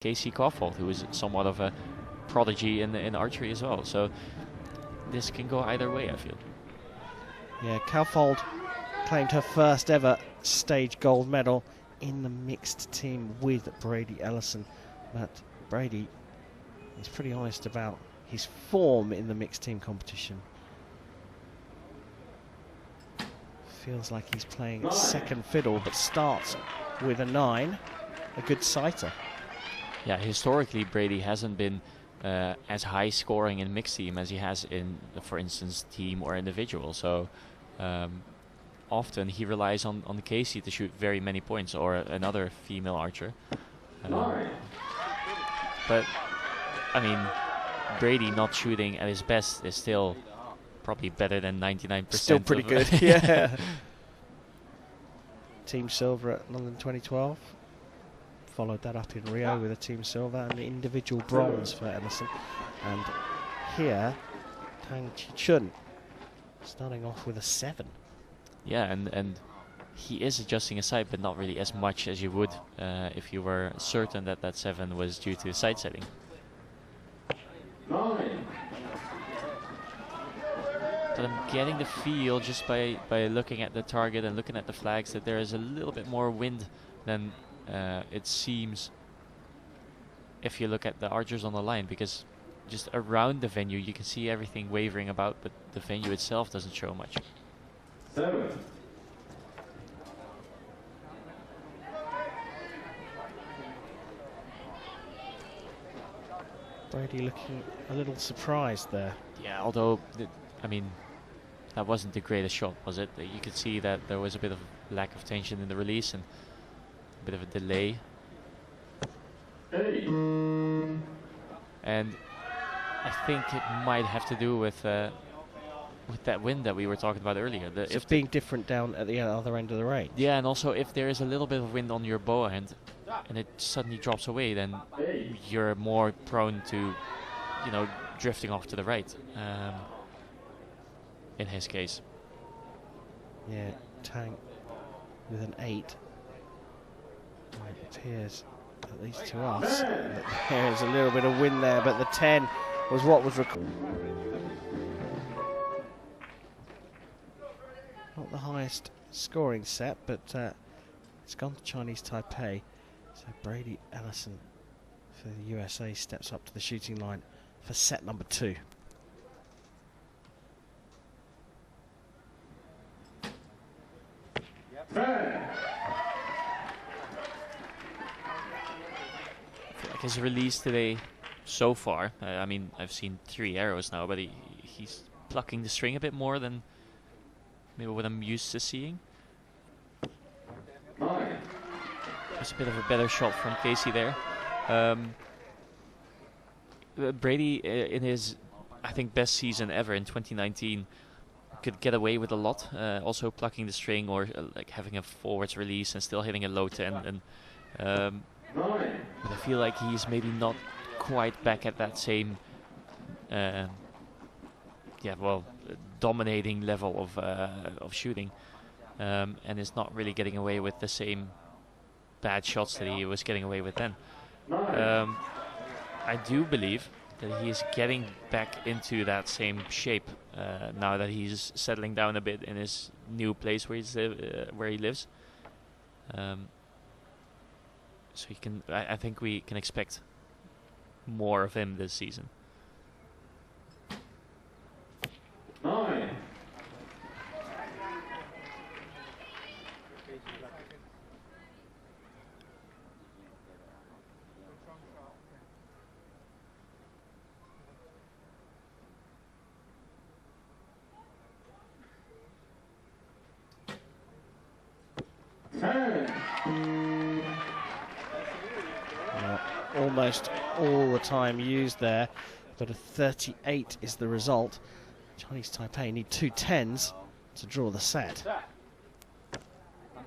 Kaufhold, who is somewhat of a prodigy in archery as well. So this can go either way, I feel. Yeah, Kaufhold claimed her first ever stage gold medal in the mixed team with Brady Ellison. But Brady is pretty honest about his form in the mixed team competition. Feels like he's playing second fiddle, but starts with a 9, a good sighter. Yeah, historically Brady hasn't been as high scoring in mixed team as he has in, for instance, team or individual. So often he relies on Casey to shoot very many points, or another female archer. But I mean, Brady not shooting at his best is still probably better than 99%. Still pretty good, yeah. Team silver at London 2012. Followed that up in Rio with a team silver and the individual bronze for Ellison. And here, Cai Xuan starting off with a 7. Yeah, and he is adjusting his sight, but not really as much as you would if you were certain that that 7 was due to sight setting. 9. But I'm getting the feel just by looking at the target and looking at the flags that there is a little bit more wind than it seems if you look at the archers on the line, because just around the venue you can see everything wavering about, but the venue itself doesn't show much. 7. Brady looking a little surprised there. Yeah, although, I mean, that wasn't the greatest shot, was it? You could see that there was a bit of lack of tension in the release and a bit of a delay. 8. And I think it might have to do with that wind that we were talking about earlier. If being different down at the other end of the range. Yeah, and also if there is a little bit of wind on your bow end and it suddenly drops away, then you're more prone to, you know, drifting off to the right. In his case. Yeah, Tang with an 8. It appears, at least to us, that there is a little bit of wind there, but the 10 was what was recorded. Not the highest scoring set, but it's gone to Chinese Taipei. So Brady Ellison for the USA steps up to the shooting line for set number 2. His release today so far, I mean, I've seen 3 arrows now, but he's plucking the string a bit more than maybe what I'm used to seeing. It's a bit of a better shot from Casey there. Brady, in his, I think, best season ever in 2019, could get away with a lot, also plucking the string or like having a forwards release and still hitting a low 10. And but I feel like he's maybe not quite back at that same, dominating level of shooting, and is not really getting away with the same bad shots that he was getting away with then. I do believe that he is getting back into that same shape now that he's settling down a bit in his new place where he lives. So he can. I think we can expect more of him this season. 9. Almost all the time used there, but a 38 is the result. Chinese Taipei need 2 10s to draw the set.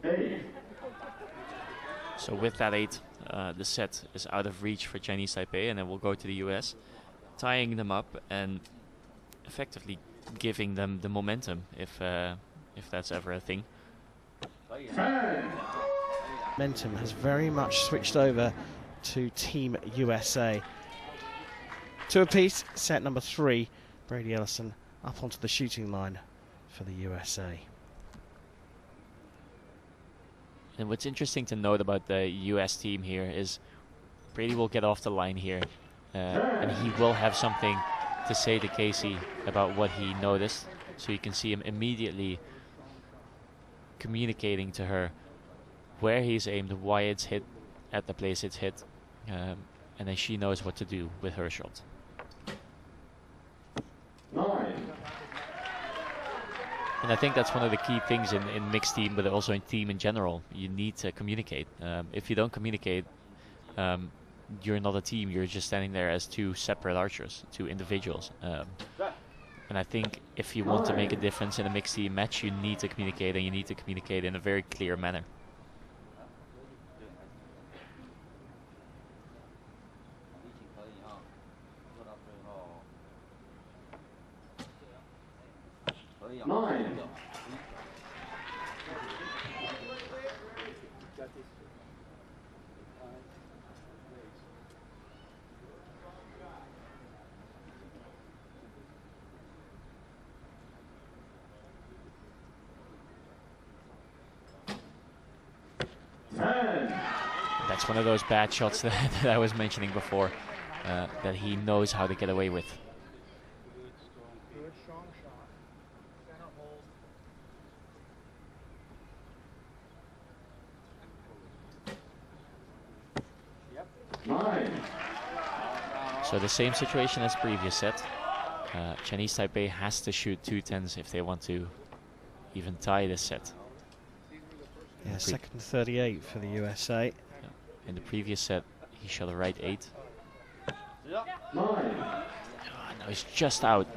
8. So with that 8, the set is out of reach for Chinese Taipei, and then we'll go to the US, tying them up and effectively giving them the momentum, if that's ever a thing. Momentum has very much switched over to Team USA. 2 apiece, set number 3. Brady Ellison up onto the shooting line for the USA. And what's interesting to note about the US team here is Brady will get off the line here, and he will have something to say to Casey about what he noticed. So you can see him immediately communicating to her where he's aimed, why it's hit at the place it's hit, and then she knows what to do with her shot. 9. And I think that's one of the key things in mixed team, but also in team in general. You need to communicate. If you don't communicate, you're not a team. You're just standing there as 2 separate archers, 2 individuals. And I think if you want to make a difference in a mixed team match, you need to communicate, and you need to communicate in a very clear manner. That's one of those bad shots that I was mentioning before, that he knows how to get away with. So the same situation as previous set. Chinese Taipei has to shoot 2 10s if they want to even tie this set. Yeah, second 38 for the USA. Yeah. In the previous set, he shot a right 8. No, he's just out,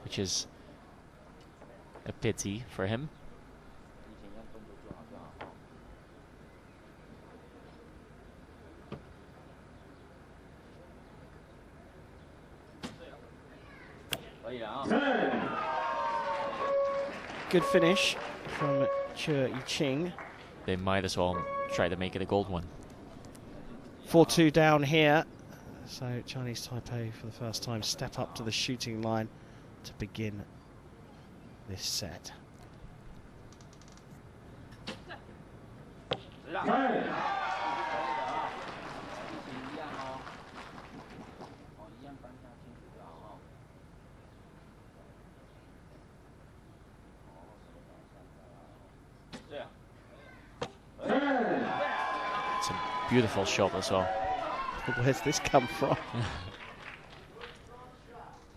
which is a pity for him. Good finish from Cai Xuan Li. They might as well try to make it a gold one. 4-2 down here. So Chinese Taipei for the first time step up to the shooting line to begin this set. It's a beautiful shot as well. Where's this come from?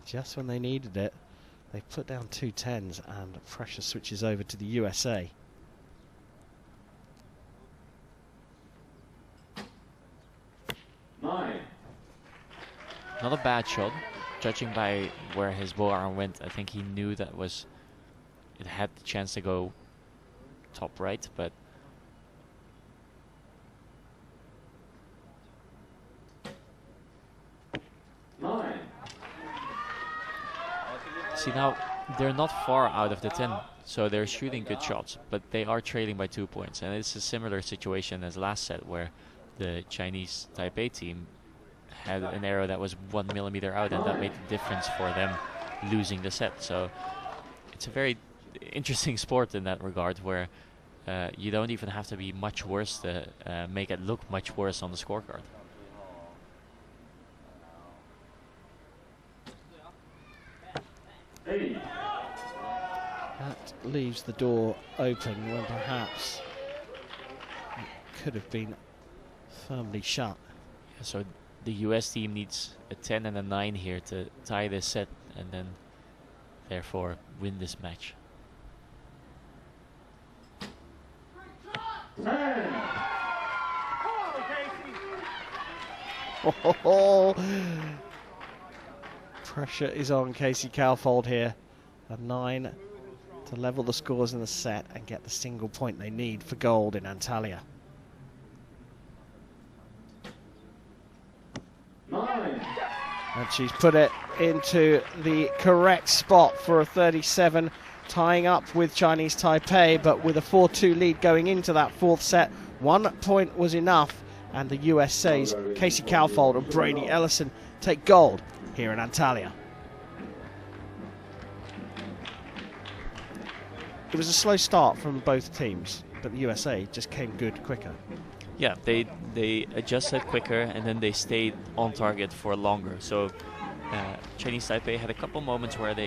Just when they needed it, they put down 2 10s and pressure switches over to the USA. Nine. Not a bad shot, judging by where his bow arm went. I think he knew that it had the chance to go top right, but see, now they're not far out of the 10, so they're shooting good shots, but they are trailing by 2 points. And it's a similar situation as last set, where the Chinese Taipei team had an arrow that was 1 millimeter out, and that made the difference for them losing the set. So it's a very interesting sport in that regard, where you don't even have to be much worse to make it look much worse on the scorecard. That leaves the door open when perhaps it could have been firmly shut. Yeah, so the US team needs a 10 and a 9 here to tie this set, and then therefore win this match. Pressure is on Casey Kaufhold here. A 9 to level the scores in the set and get the single point they need for gold in Antalya. 9. And she's put it into the correct spot for a 37, tying up with Chinese Taipei, but with a 4-2 lead going into that 4th set. 1 point was enough and the USA's Casey Kaufhold and Brady Ellison take gold here in Antalya. It was a slow start from both teams, but the USA just came good quicker. Yeah, they adjusted quicker and then they stayed on target for longer. So Chinese Taipei had a couple moments where they